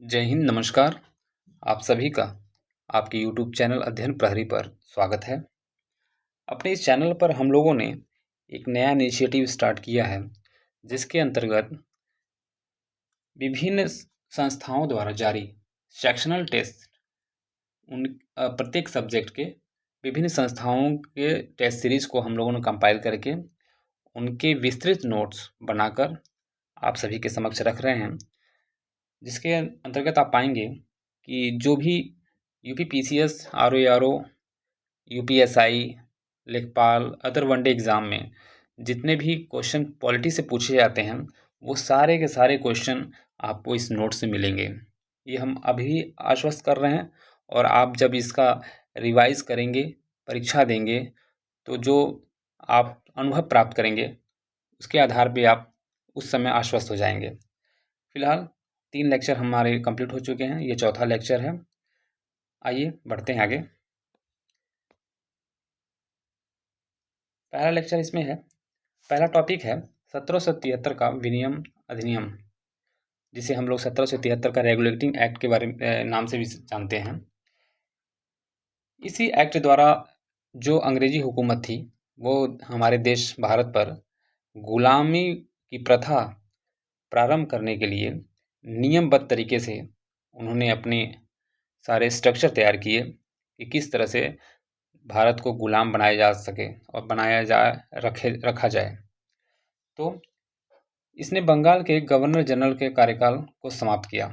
जय हिंद, नमस्कार। आप सभी का आपके यूट्यूब चैनल अध्ययन प्रहरी पर स्वागत है। अपने इस चैनल पर हम लोगों ने एक नया इनिशिएटिव स्टार्ट किया है, जिसके अंतर्गत विभिन्न संस्थाओं द्वारा जारी सेक्शनल टेस्ट प्रत्येक सब्जेक्ट के विभिन्न संस्थाओं के टेस्ट सीरीज को हम लोगों ने कंपाइल करके उनके विस्तृत नोट्स बनाकर आप सभी के समक्ष रख रहे हैं, जिसके अंतर्गत आप पाएंगे कि जो भी यूपीपीसीएस, आरओ, यूपीएसआई, लेखपाल, अदर वनडे एग्ज़ाम में जितने भी क्वेश्चन पॉलिटी से पूछे जाते हैं, वो सारे के सारे क्वेश्चन आपको इस नोट से मिलेंगे। ये हम अभी आश्वस्त कर रहे हैं, और आप जब इसका रिवाइज करेंगे, परीक्षा देंगे, तो जो आप अनुभव प्राप्त करेंगे उसके आधार पे आप उस समय आश्वस्त हो जाएंगे। फिलहाल 3 लेक्चर हमारे कंप्लीट हो चुके हैं, ये चौथा लेक्चर है। आइए बढ़ते हैं आगे। पहला लेक्चर इसमें है, पहला टॉपिक है 1773 का विनियम अधिनियम, जिसे हम लोग 1773 का रेगुलेटिंग एक्ट के बारे में नाम से भी जानते हैं। इसी एक्ट द्वारा जो अंग्रेजी हुकूमत थी, वो हमारे देश भारत पर गुलामी की प्रथा प्रारंभ करने के लिए नियमबद्ध तरीके से उन्होंने अपने सारे स्ट्रक्चर तैयार किए कि किस तरह से भारत को गुलाम बनाया जा सके और रखा जाए। तो इसने बंगाल के गवर्नर जनरल के कार्यकाल को समाप्त किया।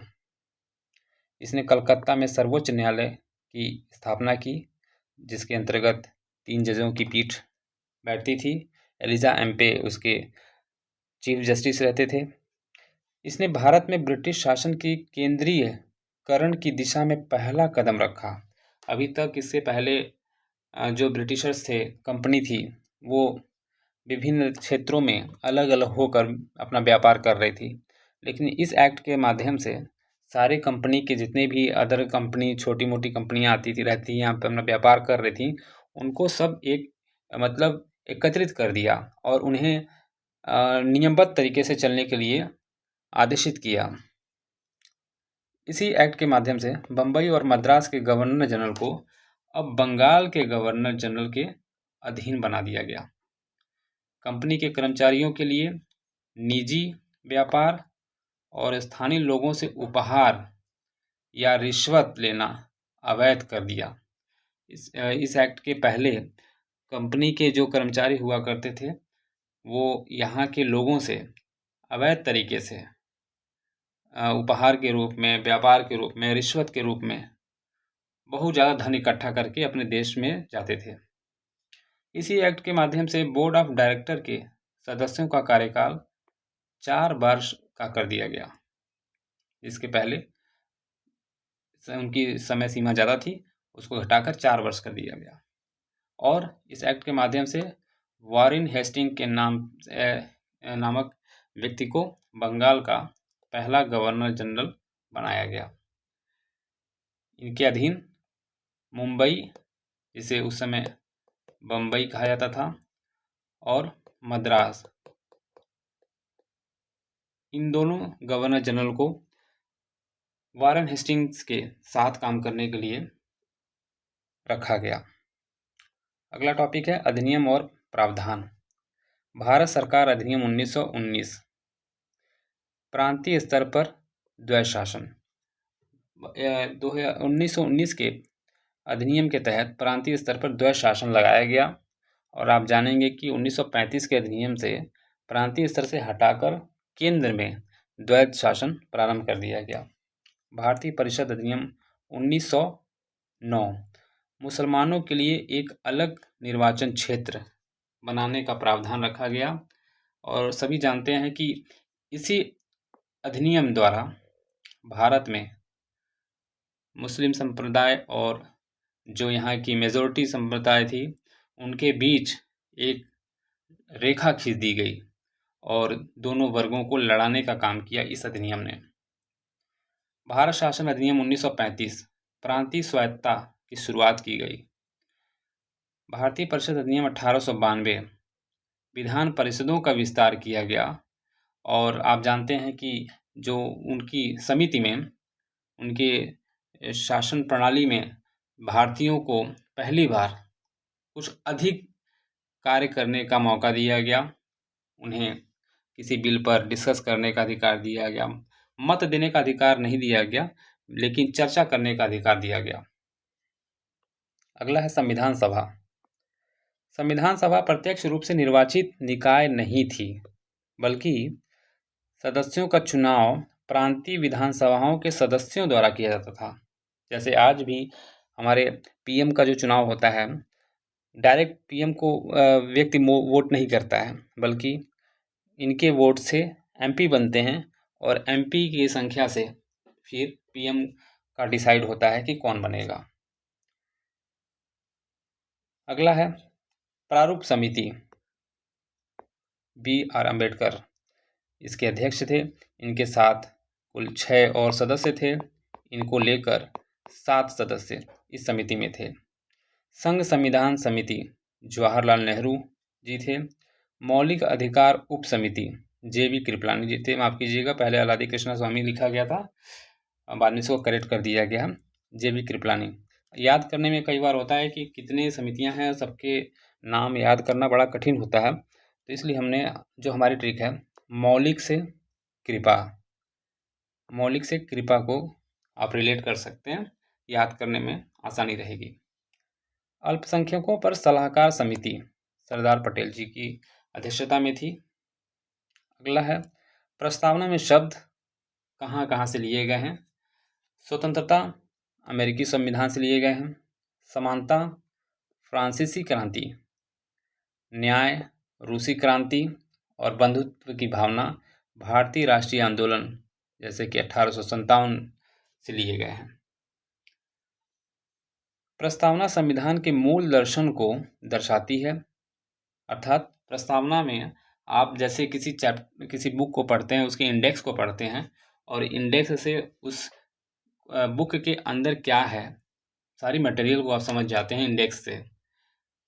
इसने कलकत्ता में सर्वोच्च न्यायालय की स्थापना की, जिसके अंतर्गत 3 जजों की पीठ बैठती थी। एलिजा एम्पे उसके चीफ जस्टिस रहते थे। इसने भारत में ब्रिटिश शासन की केंद्रीयकरण की दिशा में पहला कदम रखा। अभी तक इससे पहले जो ब्रिटिशर्स थे, कंपनी थी, वो विभिन्न क्षेत्रों में अलग अलग होकर अपना व्यापार कर रही थी, लेकिन इस एक्ट के माध्यम से सारे कंपनी के जितने भी अदर कंपनी, छोटी मोटी कंपनियां आती थी, रहती यहाँ पर अपना व्यापार कर रही थी, उनको सब एक मतलब एकत्रित कर दिया और उन्हें नियमबद्ध तरीके से चलने के लिए आदेशित किया। इसी एक्ट के माध्यम से बम्बई और मद्रास के गवर्नर जनरल को अब बंगाल के गवर्नर जनरल के अधीन बना दिया गया। कंपनी के कर्मचारियों के लिए निजी व्यापार और स्थानीय लोगों से उपहार या रिश्वत लेना अवैध कर दिया। इस एक्ट के पहले कंपनी के जो कर्मचारी हुआ करते थे, वो यहाँ के लोगों से अवैध तरीके से उपहार के रूप में, व्यापार के रूप में, रिश्वत के रूप में बहुत ज़्यादा धन इकट्ठा करके अपने देश में जाते थे। इसी एक्ट के माध्यम से बोर्ड ऑफ डायरेक्टर के सदस्यों का कार्यकाल 4 वर्ष का कर दिया गया। इसके पहले उनकी समय सीमा ज़्यादा थी, उसको घटाकर 4 वर्ष कर दिया गया। और इस एक्ट के माध्यम से वॉरेन हेस्टिंग के नामक व्यक्ति को बंगाल का पहला गवर्नर जनरल बनाया गया। इनके अधीन मुंबई, जिसे उस समय बम्बई कहा जाता था, और मद्रास, इन दोनों गवर्नर जनरल को वॉरेन हेस्टिंग्स के साथ काम करने के लिए रखा गया। अगला टॉपिक है अधिनियम और प्रावधान। भारत सरकार अधिनियम 1919, प्रांतीय स्तर पर द्वैध शासन। 1919 के अधिनियम के तहत प्रांतीय स्तर पर द्वैध शासन लगाया गया, और आप जानेंगे कि 1935 के अधिनियम से प्रांतीय स्तर से हटाकर केंद्र में द्वैध शासन प्रारंभ कर दिया गया। भारतीय परिषद अधिनियम 1909, मुसलमानों के लिए एक अलग निर्वाचन क्षेत्र बनाने का प्रावधान रखा गया। और सभी जानते हैं कि इसी अधिनियम द्वारा भारत में मुस्लिम संप्रदाय और जो यहाँ की मेजॉरिटी संप्रदाय थी, उनके बीच एक रेखा खींच दी गई और दोनों वर्गों को लड़ाने का काम किया इस अधिनियम ने। भारत शासन अधिनियम 1935, प्रांतीय स्वायत्तता की शुरुआत की गई। भारतीय परिषद अधिनियम 1892, विधान परिषदों का विस्तार किया गया। और आप जानते हैं कि जो उनकी समिति में उनके शासन प्रणाली में भारतीयों को पहली बार कुछ अधिक कार्य करने का मौका दिया गया। उन्हें किसी बिल पर डिस्कस करने का अधिकार दिया गया, मत देने का अधिकार नहीं दिया गया, लेकिन चर्चा करने का अधिकार दिया गया। अगला है संविधान सभा। संविधान सभा प्रत्यक्ष रूप से निर्वाचित निकाय नहीं थी, बल्कि सदस्यों का चुनाव प्रांतीय विधानसभाओं के सदस्यों द्वारा किया जाता था। जैसे आज भी हमारे पीएम का जो चुनाव होता है, डायरेक्ट पीएम को व्यक्ति वोट नहीं करता है, बल्कि इनके वोट से एमपी बनते हैं और एमपी की संख्या से फिर पीएम का डिसाइड होता है कि कौन बनेगा। अगला है प्रारूप समिति। B.R. अम्बेडकर इसके अध्यक्ष थे। इनके साथ कुल 6 और सदस्य थे। इनको लेकर 7 सदस्य इस समिति में थे। संघ संविधान समिति जवाहरलाल नेहरू जी थे। मौलिक अधिकार उप समिति J.B. कृपलानी जी थे। माफ कीजिएगा, पहले अलादी कृष्णा स्वामी लिखा गया था, बाद में इसको करेक्ट कर दिया गया। J.B. कृपलानी। याद करने में कई बार होता है कि कितने समितियां हैं, सबके नाम याद करना बड़ा कठिन होता है, तो इसलिए हमने जो हमारी ट्रिक है मौलिक से कृपा को आप रिलेट कर सकते हैं, याद करने में आसानी रहेगी। अल्पसंख्यकों पर सलाहकार समिति सरदार पटेल जी की अध्यक्षता में थी। अगला है प्रस्तावना में शब्द कहाँ कहाँ से लिए गए हैं। स्वतंत्रता अमेरिकी संविधान से लिए गए हैं। समानता फ्रांसीसी क्रांति, न्याय रूसी क्रांति और बंधुत्व की भावना भारतीय राष्ट्रीय आंदोलन जैसे कि 1857 से लिए गए हैं। प्रस्तावना संविधान के मूल दर्शन को दर्शाती है, अर्थात प्रस्तावना में आप जैसे किसी बुक को पढ़ते हैं, उसके इंडेक्स को पढ़ते हैं और इंडेक्स से उस बुक के अंदर क्या है सारी मटेरियल को आप समझ जाते हैं इंडेक्स से,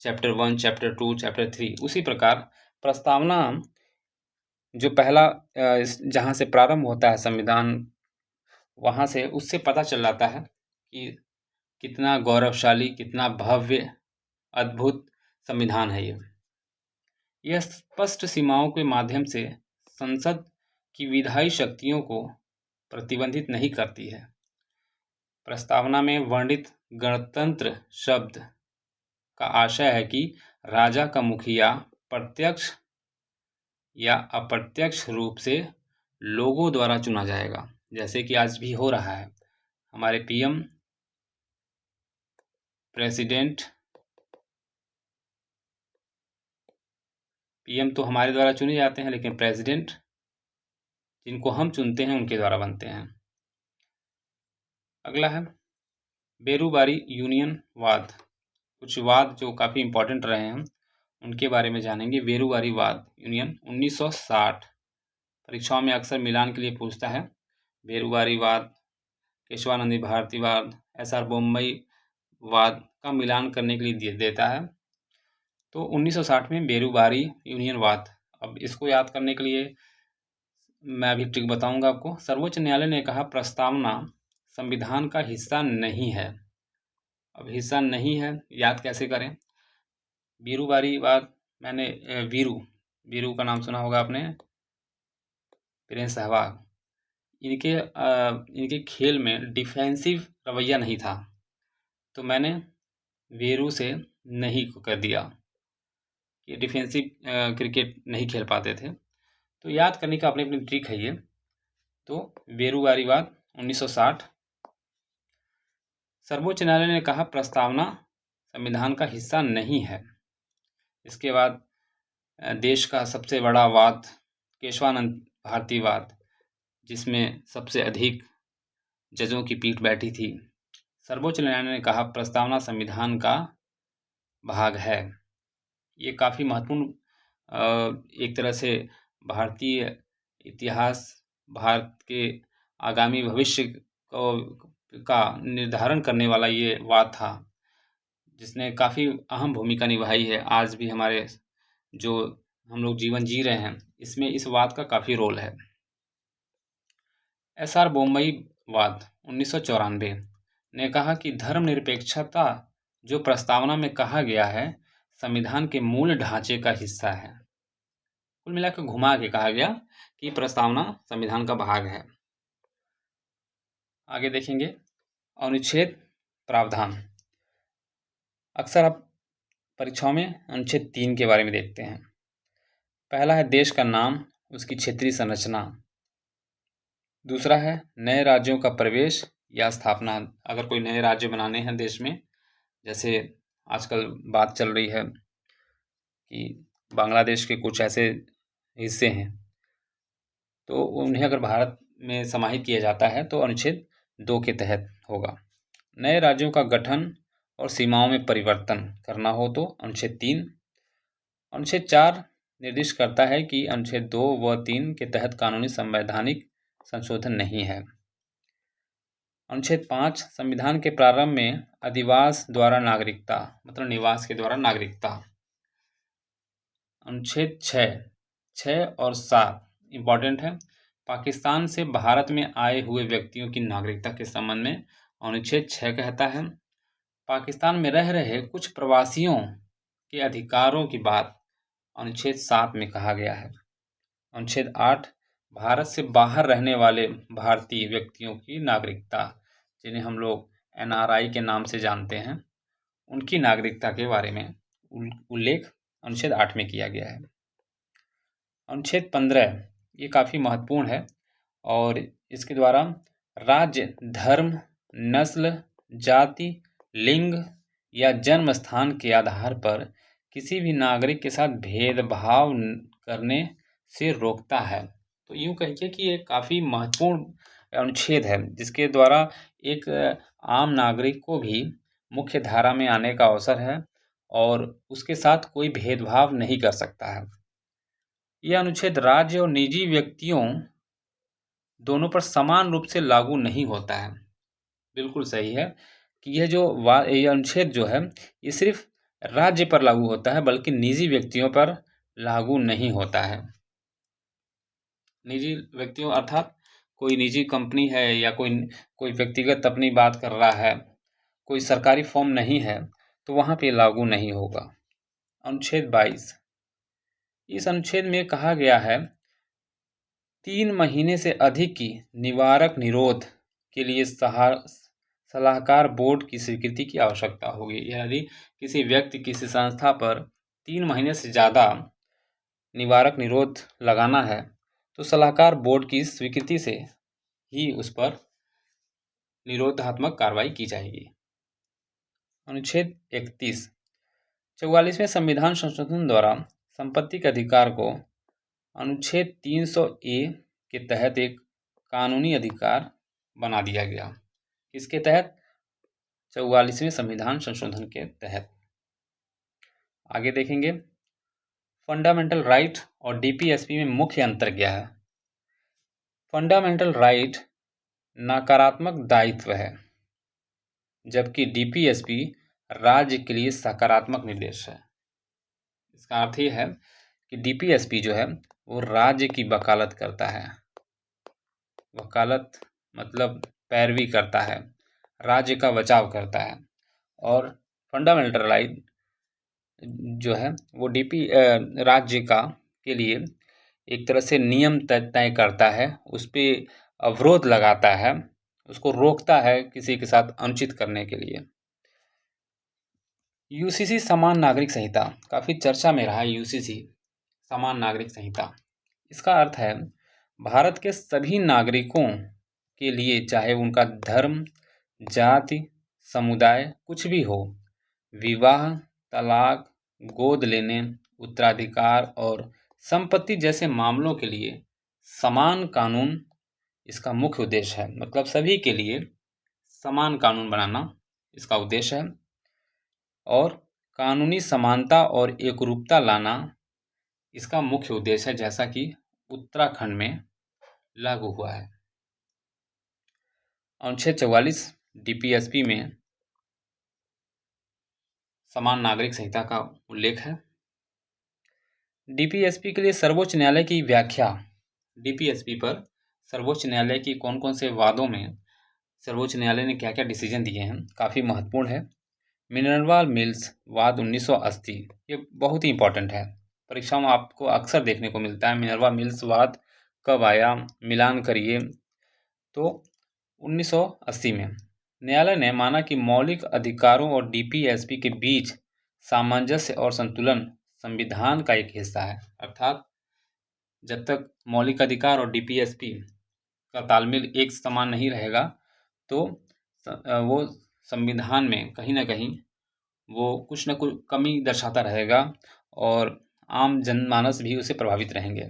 चैप्टर 1, चैप्टर 2, चैप्टर 3। उसी प्रकार प्रस्तावना जो पहला जहाँ से प्रारंभ होता है संविधान, वहाँ से उससे पता चल जाता है कि कितना गौरवशाली, कितना भव्य, अद्भुत संविधान है ये। यह स्पष्ट सीमाओं के माध्यम से संसद की विधायी शक्तियों को प्रतिबंधित नहीं करती है। प्रस्तावना में वर्णित गणतंत्र शब्द का आशय है कि राजा का मुखिया प्रत्यक्ष या अप्रत्यक्ष रूप से लोगों द्वारा चुना जाएगा, जैसे कि आज भी हो रहा है। हमारे पीएम, प्रेसिडेंट, पीएम तो हमारे द्वारा चुने जाते हैं, लेकिन प्रेसिडेंट जिनको हम चुनते हैं उनके द्वारा बनते हैं। अगला है बेरूबारी यूनियन वाद। कुछ वाद जो काफ़ी इम्पोर्टेंट रहे हैं उनके बारे में जानेंगे। बेरूबारी वाद यूनियन 1960 परीक्षाओं में अक्सर मिलान के लिए पूछता है। बेरूबारी वाद, केशवानंद भारतीवाद, SR बोम्मई वाद का मिलान करने के लिए देता है। तो 1960 में बेरूबारी यूनियन वाद, अब इसको याद करने के लिए मैं अभी ट्रिक बताऊंगा आपको। सर्वोच्च न्यायालय ने कहा प्रस्तावना संविधान का हिस्सा नहीं है। अब हिस्सा नहीं है याद कैसे करें। बेरूबारी वाद, मैंने वीरू का नाम सुना होगा आपने, प्रिंस सहवाग। इनके खेल में डिफेंसिव रवैया नहीं था, तो मैंने वीरू से नहीं को कर दिया कि डिफेंसिव क्रिकेट नहीं खेल पाते थे। तो याद करने का अपनी अपनी ट्रिक है ये। तो बेरूबारी वाद 1960। सर्वोच्च न्यायालय ने कहा प्रस्तावना संविधान का हिस्सा नहीं है। इसके बाद देश का सबसे बड़ा वाद केशवानंद भारतीवाद, जिसमें सबसे अधिक जजों की पीठ बैठी थी। सर्वोच्च न्यायालय ने कहा प्रस्तावना संविधान का भाग है। ये काफ़ी महत्वपूर्ण एक तरह से भारतीय इतिहास, भारत के आगामी भविष्य का निर्धारण करने वाला ये वाद था, जिसने काफ़ी अहम भूमिका निभाई है। आज भी हमारे जो हम लोग जीवन जी रहे हैं, इसमें इस वाद का काफ़ी रोल है। SR बोम्मई वाद 1994 ने कहा कि धर्मनिरपेक्षता जो प्रस्तावना में कहा गया है संविधान के मूल ढांचे का हिस्सा है। कुल मिलाकर घुमा के कहा गया कि प्रस्तावना संविधान का भाग है। आगे देखेंगे अनुच्छेद प्रावधान। अक्सर आप परीक्षाओं में अनुच्छेद 3 के बारे में देखते हैं। पहला है देश का नाम, उसकी क्षेत्रीय संरचना। दूसरा है नए राज्यों का प्रवेश या स्थापना। अगर कोई नए राज्य बनाने हैं देश में, जैसे आजकल बात चल रही है कि बांग्लादेश के कुछ ऐसे हिस्से हैं, तो उन्हें अगर भारत में समाहित किया जाता है तो अनुच्छेद 2 के तहत होगा। नए राज्यों का गठन और सीमाओं में परिवर्तन करना हो तो अनुच्छेद 3। अनुच्छेद 4 निर्दिष्ट करता है कि अनुच्छेद 2 व 3 के तहत कानूनी संवैधानिक संशोधन नहीं है। अनुच्छेद 5 संविधान के प्रारंभ में अधिवास द्वारा नागरिकता, मतलब निवास के द्वारा नागरिकता। अनुच्छेद 6 और 7 इम्पॉर्टेंट है। पाकिस्तान से भारत में आए हुए व्यक्तियों की नागरिकता के संबंध में अनुच्छेद 6 कहता है पाकिस्तान में रह रहे कुछ प्रवासियों के अधिकारों की बात अनुच्छेद 7 में कहा गया है। अनुच्छेद 8 भारत से बाहर रहने वाले भारतीय व्यक्तियों की नागरिकता, जिन्हें हम लोग NRI के नाम से जानते हैं, उनकी नागरिकता के बारे में उल्लेख अनुच्छेद 8 में किया गया है। अनुच्छेद 15 ये काफ़ी महत्वपूर्ण है और इसके द्वारा राज्य, धर्म, नस्ल, जाति, लिंग या जन्म स्थान के आधार पर किसी भी नागरिक के साथ भेदभाव करने से रोकता है। तो यूँ कहिए कि ये काफ़ी महत्वपूर्ण अनुच्छेद है, जिसके द्वारा एक आम नागरिक को भी मुख्य धारा में आने का अवसर है और उसके साथ कोई भेदभाव नहीं कर सकता है। यह अनुच्छेद राज्य और निजी व्यक्तियों दोनों पर समान रूप से लागू नहीं होता है। बिल्कुल सही है कि यह अनुच्छेद जो है ये सिर्फ राज्य पर लागू होता है, बल्कि निजी व्यक्तियों पर लागू नहीं होता है। निजी व्यक्तियों अर्थात कोई निजी कंपनी है या कोई व्यक्तिगत अपनी बात कर रहा है, कोई सरकारी फॉर्म नहीं है, तो वहाँ पे लागू नहीं होगा। अनुच्छेद 22 इस अनुच्छेद में कहा गया है 3 महीने से अधिक की निवारक निरोध के लिए सलाहकार बोर्ड की स्वीकृति की आवश्यकता होगी। यदि किसी व्यक्ति, किसी संस्था पर 3 महीने से ज़्यादा निवारक निरोध लगाना है तो सलाहकार बोर्ड की स्वीकृति से ही उस पर निरोधात्मक कार्रवाई की जाएगी। अनुच्छेद 31 44वें संविधान संशोधन द्वारा संपत्ति के अधिकार को अनुच्छेद 300A के तहत एक कानूनी अधिकार बना दिया गया। किसके तहत? 44वें संविधान संशोधन के तहत। आगे देखेंगे फंडामेंटल राइट और DPSP में मुख्य अंतर क्या है। फंडामेंटल राइट नकारात्मक दायित्व है, जबकि DPSP राज्य के लिए सकारात्मक निर्देश है। इसका अर्थ ये है कि DPSP जो है वो राज्य की वकालत करता है। वकालत मतलब पैरवी करता है, राज्य का बचाव करता है। और फंडामेंटल राइट जो है वो राज्य के लिए एक तरह से नियम तय करता है, उस पर अवरोध लगाता है, उसको रोकता है किसी के साथ अनुचित करने के लिए। UCC समान नागरिक संहिता काफ़ी चर्चा में रहा है। UCC समान नागरिक संहिता, इसका अर्थ है भारत के सभी नागरिकों के लिए, चाहे उनका धर्म, जाति, समुदाय कुछ भी हो, विवाह, तलाक, गोद लेने, उत्तराधिकार और संपत्ति जैसे मामलों के लिए समान कानून इसका मुख्य उद्देश्य है। मतलब सभी के लिए समान कानून बनाना इसका उद्देश्य है और कानूनी समानता और एकरूपता लाना इसका मुख्य उद्देश्य है, जैसा कि उत्तराखंड में लागू हुआ है। अनुच्छेद 44 DPSP में समान नागरिक संहिता का उल्लेख है। DPSP के लिए सर्वोच्च न्यायालय की व्याख्या, DPSP पर सर्वोच्च न्यायालय की कौन कौन से वादों में सर्वोच्च न्यायालय ने क्या क्या डिसीजन दिए हैं, काफ़ी महत्वपूर्ण है। मिनर्वा मिल्स वाद 1980, ये बहुत ही इंपॉर्टेंट है, परीक्षाओं में आपको अक्सर देखने को मिलता है। मिनर्वा मिल्स वाद कब आया, मिलान करिए। तो 1980 में न्यायालय ने माना कि मौलिक अधिकारों और डीपीएसपी के बीच सामंजस्य और संतुलन संविधान का एक हिस्सा है। अर्थात जब तक मौलिक अधिकार और डीपीएसपी का तालमेल एक समान नहीं रहेगा तो वो संविधान में कहीं ना कहीं वो कुछ न कुछ कमी दर्शाता रहेगा और आम जनमानस भी उसे प्रभावित रहेंगे।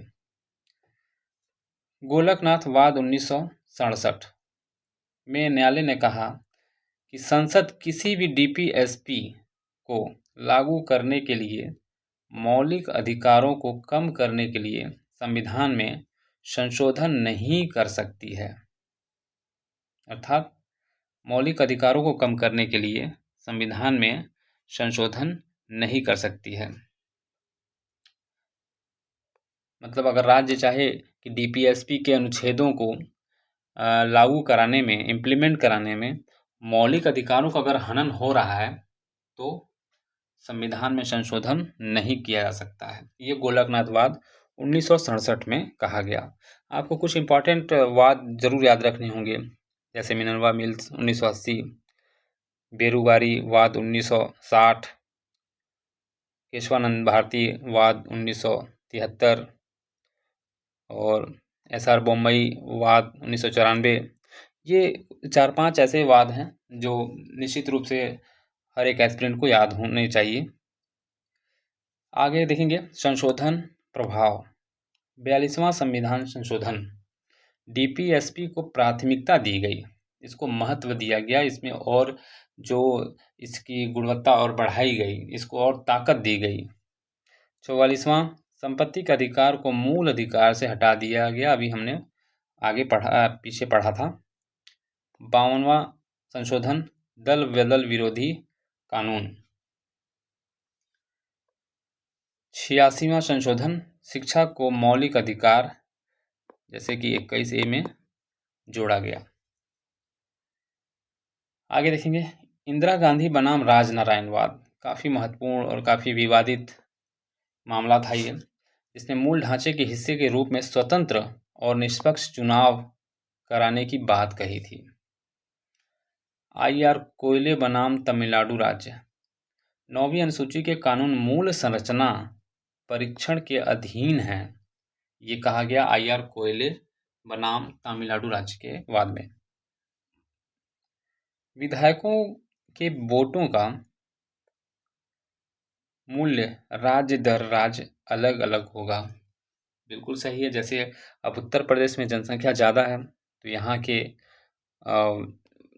गोलकनाथ वाद 1967 में न्यायालय ने कहा कि संसद किसी भी डीपीएसपी को लागू करने के लिए मौलिक अधिकारों को कम करने के लिए संविधान में संशोधन नहीं कर सकती है। अर्थात मौलिक अधिकारों को कम करने के लिए संविधान में संशोधन नहीं कर सकती है। मतलब अगर राज्य चाहे कि डीपीएसपी के अनुच्छेदों को लागू कराने में, इम्प्लीमेंट कराने में मौलिक अधिकारों का अगर हनन हो रहा है तो संविधान में संशोधन नहीं किया जा सकता है। ये गोलकनाथ वाद 1967 में कहा गया। आपको कुछ इम्पॉर्टेंट वाद जरूर याद रखने होंगे, जैसे मिनर्वा मिल्स 1980, बेरुवारी वाद 1960, केशवानंद भारती वाद 1973 और एसआर बोम्मई वाद 1994। ये 4-5 ऐसे वाद हैं जो निश्चित रूप से हर एक एस्पिरेंट को याद होने चाहिए। आगे देखेंगे संशोधन प्रभाव। 42वां संविधान संशोधन, डीपीएसपी को प्राथमिकता दी गई, इसको महत्व दिया गया, इसमें और जो इसकी गुणवत्ता और बढ़ाई गई, इसको और ताकत दी गई। 44वां संपत्ति के अधिकार को मूल अधिकार से हटा दिया गया, अभी हमने आगे पीछे पढ़ा था। 52वां संशोधन दल बदल विरोधी कानून। 86वां संशोधन शिक्षा को मौलिक अधिकार जैसे कि 21A में जोड़ा गया। आगे देखेंगे इंदिरा गांधी बनाम राजनारायणवाद, काफ़ी महत्वपूर्ण और काफ़ी विवादित मामला था ये, जिसने मूल ढांचे के हिस्से के रूप में स्वतंत्र और निष्पक्ष चुनाव कराने की बात कही थी। IR कोयले बनाम तमिलनाडु राज्य, 9वीं अनुसूची के कानून मूल संरचना परीक्षण के अधीन है, ये कहा गया IR कोयले बनाम तमिलनाडु राज्य के वाद में। विधायकों के वोटों का मूल्य राज्य दर राज्य अलग अलग होगा, बिल्कुल सही है। जैसे अब उत्तर प्रदेश में जनसंख्या ज़्यादा है तो यहाँ के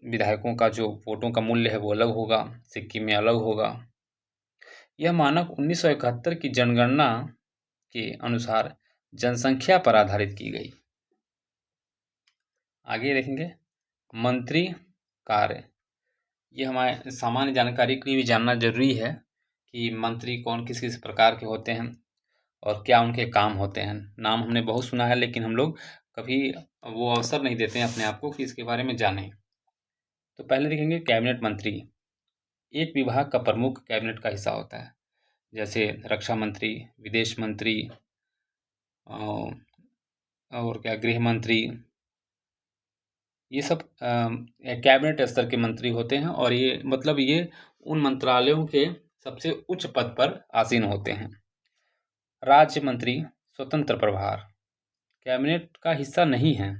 विधायकों का जो वोटों का मूल्य है वो अलग होगा, सिक्किम में अलग होगा। यह मानक 1971 की जनगणना के अनुसार जनसंख्या पर आधारित की गई। आगे देखेंगे मंत्री कार्य, ये हमारे सामान्य जानकारी के लिए भी जानना जरूरी है कि मंत्री कौन किस किस प्रकार के होते हैं और क्या उनके काम होते हैं। नाम हमने बहुत सुना है लेकिन हम लोग कभी वो अवसर नहीं देते हैं अपने आप को कि इसके बारे में जानें। तो पहले देखेंगे कैबिनेट मंत्री, एक विभाग का प्रमुख कैबिनेट का हिस्सा होता है, जैसे रक्षा मंत्री, विदेश मंत्री और क्या गृह मंत्री, ये सब कैबिनेट स्तर के मंत्री होते हैं और ये मतलब ये उन मंत्रालयों के सबसे उच्च पद पर आसीन होते हैं। राज्य मंत्री स्वतंत्र प्रभार, कैबिनेट का हिस्सा नहीं है,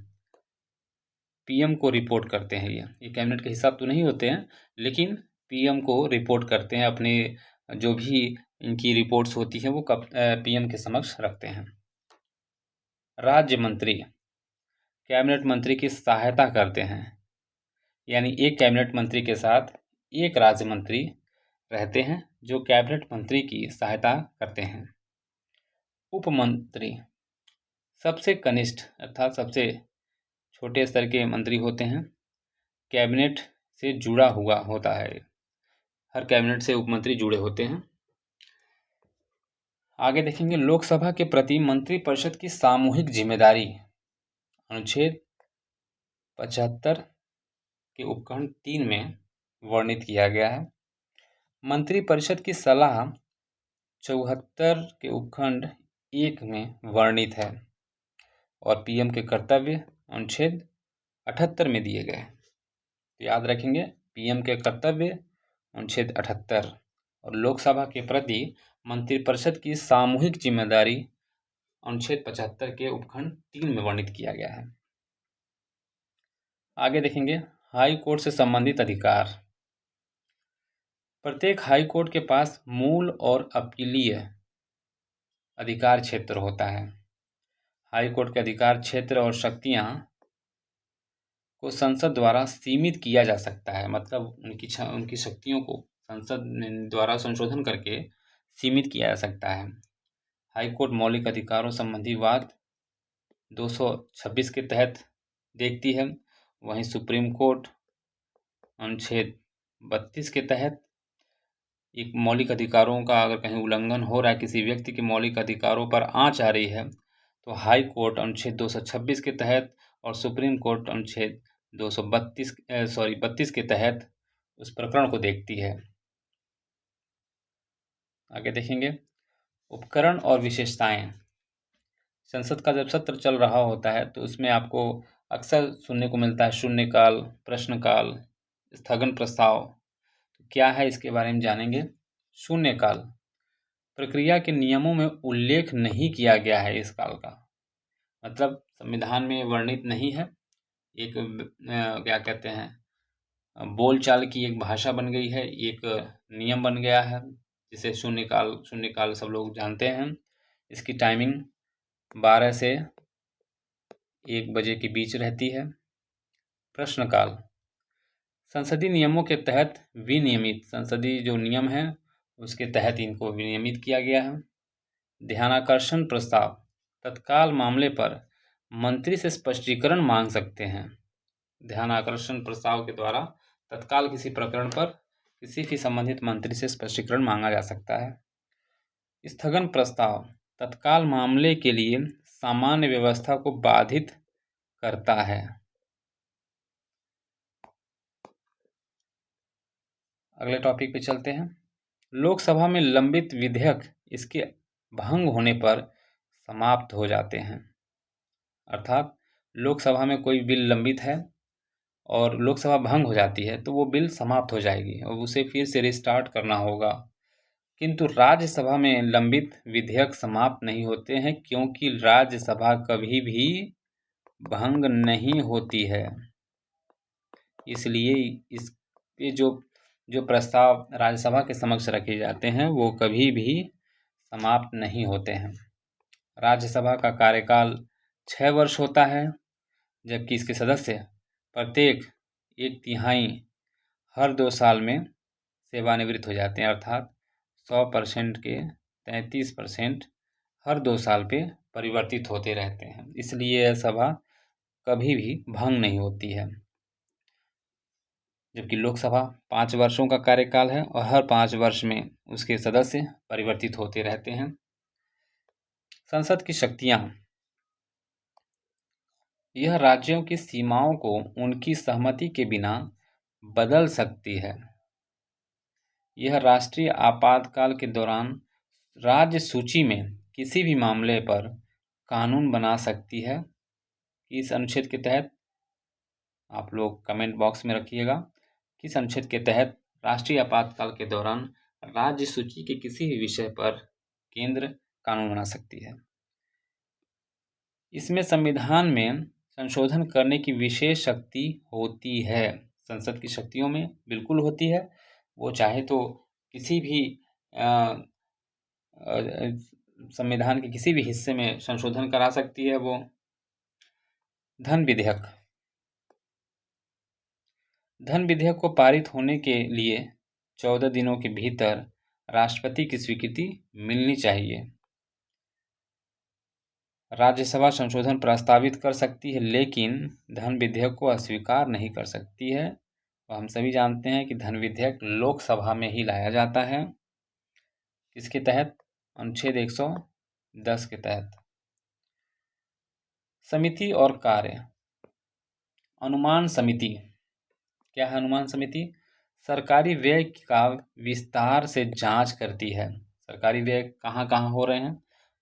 पीएम को रिपोर्ट करते हैं। ये कैबिनेट के हिस्सा तो नहीं होते हैं लेकिन पीएम को रिपोर्ट करते हैं, अपने जो भी इनकी रिपोर्ट्स होती हैं वो पीएम के समक्ष रखते हैं। राज्य मंत्री कैबिनेट मंत्री की सहायता करते हैं, यानी एक कैबिनेट मंत्री के साथ एक राज्य मंत्री रहते हैं जो कैबिनेट मंत्री की सहायता करते हैं। उपमंत्री सबसे कनिष्ठ अर्थात सबसे छोटे स्तर के मंत्री होते हैं, कैबिनेट से जुड़ा हुआ होता है, हर कैबिनेट से उपमंत्री जुड़े होते हैं। आगे देखेंगे लोकसभा के प्रति मंत्रिपरिषद की सामूहिक जिम्मेदारी, अनुच्छेद 75 के उपखंड 3 में वर्णित किया गया है। मंत्रिपरिषद की सलाह 74 के उपखंड 1 में वर्णित है और पीएम के कर्तव्य अनुच्छेद 78 में दिए गए। तो याद रखेंगे, पीएम के कर्तव्य अनुच्छेद 78 और लोकसभा के प्रति मंत्रिपरिषद की सामूहिक जिम्मेदारी अनुच्छेद 75 के उपखंड 3 में वर्णित किया गया है। आगे देखेंगे हाई कोर्ट से संबंधित अधिकार। प्रत्येक हाई कोर्ट के पास मूल और अपीलीय अधिकार क्षेत्र होता है। हाई कोर्ट के अधिकार क्षेत्र और शक्तियां को संसद द्वारा सीमित किया जा सकता है, मतलब उनकी शक्तियों को संसद द्वारा संशोधन करके सीमित किया जा सकता है। हाई कोर्ट मौलिक अधिकारों संबंधी बात 226 के तहत देखती है, वहीं सुप्रीम कोर्ट अनुच्छेद 32 के तहत एक मौलिक अधिकारों का अगर कहीं उल्लंघन हो रहा है, किसी व्यक्ति के मौलिक अधिकारों पर आंच आ रही है, तो हाई कोर्ट अनुच्छेद 226 के तहत और सुप्रीम कोर्ट अनुच्छेद 32 के तहत उस प्रकरण को देखती है। आगे देखेंगे उपकरण और विशेषताएं। संसद का जब सत्र चल रहा होता है तो उसमें आपको अक्सर सुनने को मिलता है शून्यकाल, प्रश्नकाल, स्थगन प्रस्ताव। तो क्या है इसके बारे में जानेंगे। शून्यकाल प्रक्रिया के नियमों में उल्लेख नहीं किया गया है इस काल का, मतलब संविधान में वर्णित नहीं है। एक क्या कहते हैं, बोलचाल की एक भाषा बन गई है, एक नियम बन गया है जिसे शून्यकाल सब लोग जानते हैं। इसकी टाइमिंग 12 से 1 बजे के बीच रहती है। प्रश्नकाल संसदीय नियमों के तहत विनियमित, संसदीय जो नियम हैं उसके तहत इनको विनियमित किया गया है। ध्यानाकर्षण प्रस्ताव तत्काल मामले पर मंत्री से स्पष्टीकरण मांग सकते हैं। ध्यानाकर्षण प्रस्ताव के द्वारा तत्काल किसी प्रकरण पर किसी भी संबंधित मंत्री से स्पष्टीकरण मांगा जा सकता है। स्थगन प्रस्ताव तत्काल मामले के लिए सामान्य व्यवस्था को बाधित करता है। अगले टॉपिक पे चलते हैं। लोकसभा में लंबित विधेयक इसके भंग होने पर समाप्त हो जाते हैं। अर्थात लोकसभा में कोई बिल लंबित है और लोकसभा भंग हो जाती है तो वो बिल समाप्त हो जाएगी और उसे फिर से रिस्टार्ट करना होगा। किंतु राज्यसभा में लंबित विधेयक समाप्त नहीं होते हैं, क्योंकि राज्यसभा कभी भी भंग नहीं होती है। इसलिए इस पे जो प्रस्ताव राज्यसभा के समक्ष रखे जाते हैं वो कभी भी समाप्त नहीं होते हैं। राज्यसभा का कार्यकाल 6 वर्ष होता है, जबकि इसके सदस्य प्रत्येक 1/3 हर 2 साल में सेवानिवृत्त हो जाते हैं। अर्थात 100% के 33% हर 2 साल पे परिवर्तित होते रहते हैं। इसलिए यह सभा कभी भी भंग नहीं होती है। जबकि लोकसभा 5 वर्षों का कार्यकाल है और हर 5 वर्ष में उसके सदस्य परिवर्तित होते रहते हैं। संसद की शक्तियां यह राज्यों की सीमाओं को उनकी सहमति के बिना बदल सकती है। यह राष्ट्रीय आपातकाल के दौरान राज्य सूची में किसी भी मामले पर कानून बना सकती है। इस अनुच्छेद के तहत आप लोग कमेंट बॉक्स में रखिएगा, किस अनुच्छेद के तहत राष्ट्रीय आपातकाल के दौरान राज्य सूची के किसी भी विषय पर केंद्र कानून बना सकती है। इसमें संविधान में संशोधन करने की विशेष शक्ति होती है। संसद की शक्तियों में बिल्कुल होती है। वो चाहे तो किसी भी संविधान के किसी भी हिस्से में संशोधन करा सकती है। वो धन विधेयक को पारित होने के लिए 14 दिनों के भीतर राष्ट्रपति की स्वीकृति मिलनी चाहिए। राज्यसभा संशोधन प्रस्तावित कर सकती है, लेकिन धन विधेयक को अस्वीकार नहीं कर सकती है। तो हम सभी जानते हैं कि धन विधेयक लोकसभा में ही लाया जाता है। किसके तहत? अनुच्छेद 110 के तहत। समिति और कार्य। अनुमान समिति क्या है अनुमान समिति? सरकारी व्यय का विस्तार से जांच करती है। सरकारी व्यय कहाँ कहाँ हो रहे हैं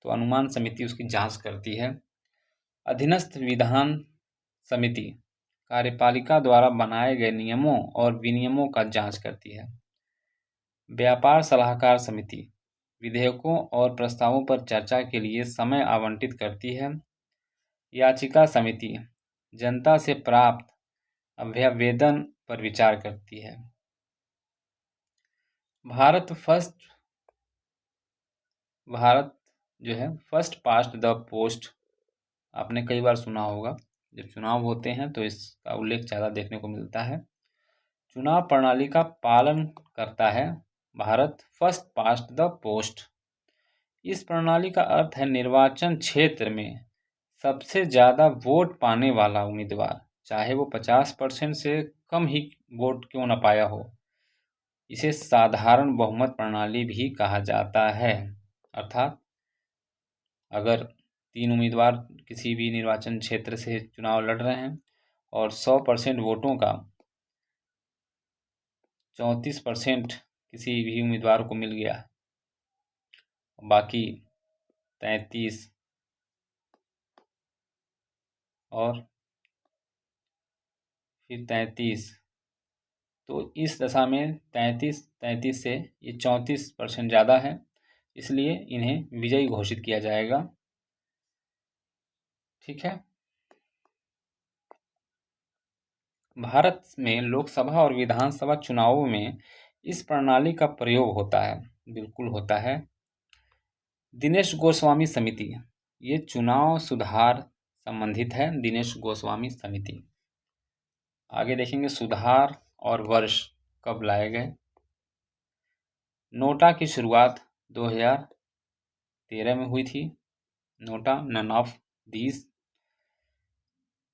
तो अनुमान समिति उसकी जांच करती है। अधीनस्थ विधान समिति कार्यपालिका द्वारा बनाए गए नियमों और विनियमों का जांच करती है। व्यापार सलाहकार समिति विधेयकों और प्रस्तावों पर चर्चा के लिए समय आवंटित करती है। याचिका समिति जनता से प्राप्त अभ्यावेदन पर विचार करती है। भारत जो है फर्स्ट पास्ट द पोस्ट आपने कई बार सुना होगा। जब चुनाव होते हैं तो इसका उल्लेख ज़्यादा देखने को मिलता है। चुनाव प्रणाली का पालन करता है Bharat first past the post. इस प्रणाली का अर्थ है निर्वाचन क्षेत्र में सबसे ज़्यादा वोट पाने वाला उम्मीदवार, चाहे वो 50% से कम ही वोट क्यों न पाया हो, इसे साधारण बहुमत प्रणाली भी कहा जाता है। अर्थात अगर 3 उम्मीदवार किसी भी निर्वाचन क्षेत्र से चुनाव लड़ रहे हैं और 100% वोटों का 34% किसी भी उम्मीदवार को मिल गया, बाकी 33 और फिर 33, तो इस दशा में 33 से ये 34% ज़्यादा है, इसलिए इन्हें विजयी घोषित किया जाएगा। ठीक है। भारत में लोकसभा और विधानसभा चुनावों में इस प्रणाली का प्रयोग होता है, बिल्कुल होता है। दिनेश गोस्वामी समिति, ये चुनाव सुधार संबंधित है। दिनेश गोस्वामी समिति। आगे देखेंगे सुधार और वर्ष कब लाए गए। नोटा की शुरुआत 2013 में हुई थी। NOTA none of these.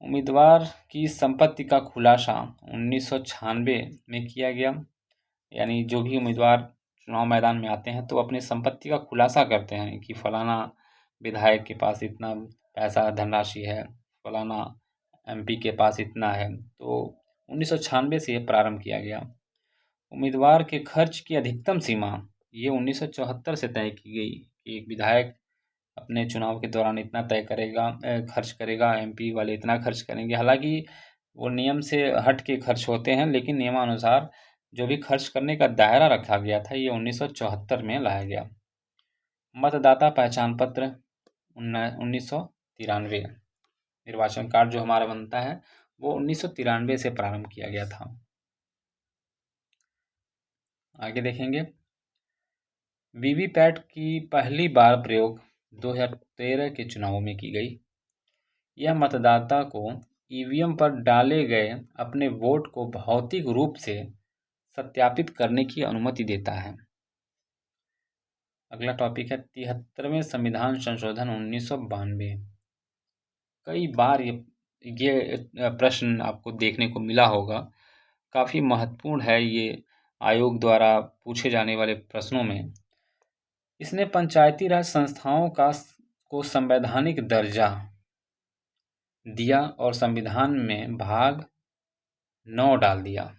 उम्मीदवार की संपत्ति का खुलासा 1996 में किया गया। यानी जो भी उम्मीदवार चुनाव मैदान में आते हैं तो अपनी संपत्ति का खुलासा करते हैं कि फलाना विधायक के पास इतना पैसा धनराशि है, फलाना एमपी के पास इतना है। तो 1996 से ये प्रारंभ किया गया। उम्मीदवार के खर्च की अधिकतम सीमा ये 1974 से तय की गई कि एक विधायक अपने चुनाव के दौरान इतना तय करेगा, खर्च करेगा, एमपी वाले इतना खर्च करेंगे। हालांकि वो नियम से हट के खर्च होते हैं, लेकिन नियमानुसार जो भी खर्च करने का दायरा रखा गया था ये 1974 में लाया गया। मतदाता पहचान पत्र 1993। निर्वाचन कार्ड जो हमारा बनता है वो 1993 से प्रारंभ किया गया था। आगे देखेंगे वीवीपैट की पहली बार प्रयोग 2013 के चुनावों में की गई। यह मतदाता को ईवीएम पर डाले गए अपने वोट को भौतिक रूप से सत्यापित करने की अनुमति देता है। अगला टॉपिक है 73वें संविधान संशोधन 1992। कई बार ये प्रश्न आपको देखने को मिला होगा, काफ़ी महत्वपूर्ण है ये आयोग द्वारा पूछे जाने वाले प्रश्नों में। इसने पंचायती राज संस्थाओं को संवैधानिक दर्जा दिया और संविधान में भाग 9 डाल दिया।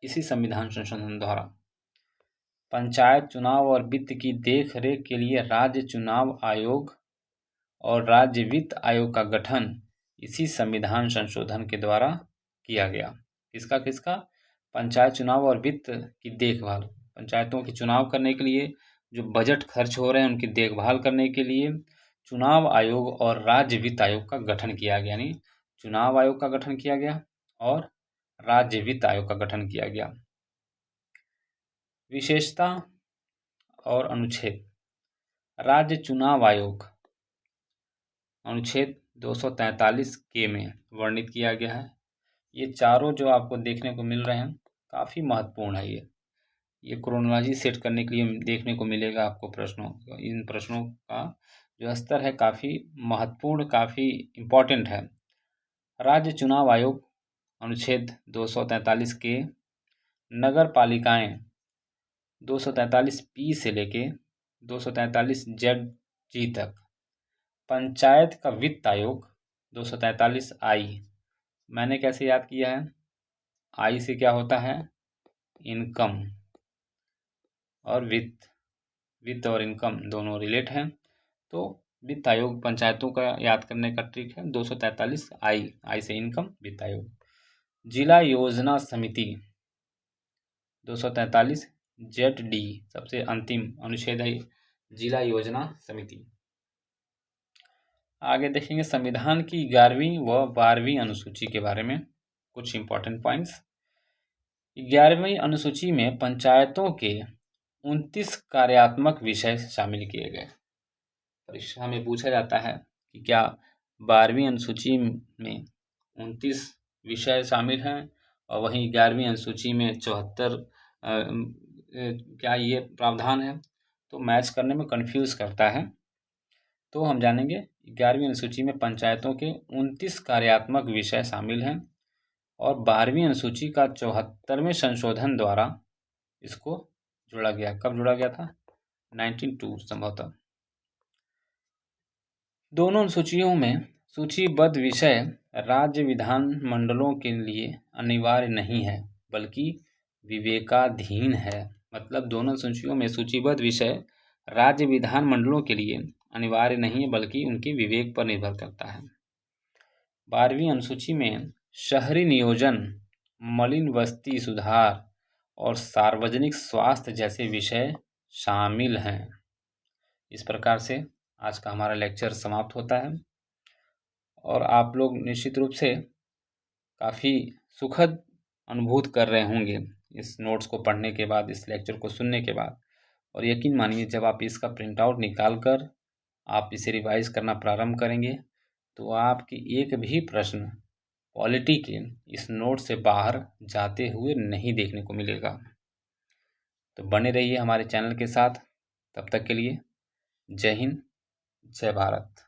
इसी संविधान संशोधन द्वारा पंचायत चुनाव और वित्त की देख रेख के लिए राज्य चुनाव आयोग और राज्य वित्त आयोग का गठन इसी संविधान संशोधन के द्वारा किया गया। किसका? पंचायत चुनाव और वित्त की देखभाल, पंचायतों के चुनाव करने के लिए जो बजट खर्च हो रहे हैं उनकी देखभाल करने के लिए चुनाव आयोग और राज्य वित्त आयोग का गठन किया गया। यानी चुनाव आयोग का गठन किया गया और राज्य वित्त आयोग का गठन किया गया। विशेषता और अनुच्छेद। राज्य चुनाव आयोग अनुच्छेद 243 के में वर्णित किया गया है। ये चारों जो आपको देखने को मिल रहे हैं काफ़ी महत्वपूर्ण है। ये क्रोनोलॉजी सेट करने के लिए देखने को मिलेगा आपको प्रश्नों। इन प्रश्नों का जो स्तर है काफ़ी महत्वपूर्ण, काफ़ी इम्पोर्टेंट है। राज्य चुनाव आयोग अनुच्छेद 243 के नगर पालिकाएँ 243 पी से लेके 243 जेड जी तक। पंचायत का वित्त आयोग 243 आई। मैंने कैसे याद किया है? आई से क्या होता है, इनकम, और वित्त और इनकम दोनों रिलेट हैं। तो वित्त आयोग पंचायतों का याद करने का ट्रिक है 243 आई से इनकम, वित्त आयोग। जिला योजना समिति 243 जेड डी, सबसे अंतिम अनुच्छेद है जिला योजना समिति। आगे देखेंगे संविधान की 11वीं व 12वीं अनुसूची के बारे में कुछ इंपॉर्टेंट पॉइंट्स। 11वीं अनुसूची में पंचायतों के 29 कार्यात्मक विषय शामिल किए गए। परीक्षा में पूछा जाता है कि क्या 12वीं अनुसूची में 29 विषय शामिल हैं और वहीं 11वीं अनुसूची में 74 क्या ये प्रावधान है, तो मैच करने में कंफ्यूज करता है। तो हम जानेंगे 11वीं अनुसूची में पंचायतों के 29 कार्यात्मक विषय शामिल हैं और 12वीं अनुसूची का 74वें संशोधन द्वारा इसको जोड़ा गया। कब जोड़ा गया था, 1902 संभवतः। दोनों अनुसूचियों में सूचीबद्ध विषय राज्य विधान मंडलों के लिए अनिवार्य नहीं है बल्कि विवेकाधीन है। मतलब दोनों अनुसूचियों में सूचीबद्ध विषय राज्य विधान मंडलों के लिए अनिवार्य नहीं है बल्कि उनके विवेक पर निर्भर करता है। 12वीं अनुसूची में शहरी नियोजन, मलिन बस्ती सुधार और सार्वजनिक स्वास्थ्य जैसे विषय शामिल हैं। इस प्रकार से आज का हमारा लेक्चर समाप्त होता है और आप लोग निश्चित रूप से काफ़ी सुखद अनुभूत कर रहे होंगे इस नोट्स को पढ़ने के बाद, इस लेक्चर को सुनने के बाद। और यकीन मानिए जब आप इसका प्रिंट आउट निकाल कर आप इसे रिवाइज करना प्रारंभ करेंगे तो आपके एक भी प्रश्न पॉलिटी के इस नोट से बाहर जाते हुए नहीं देखने को मिलेगा। तो बने रहिए हमारे चैनल के साथ। तब तक के लिए जय हिंद, जय भारत।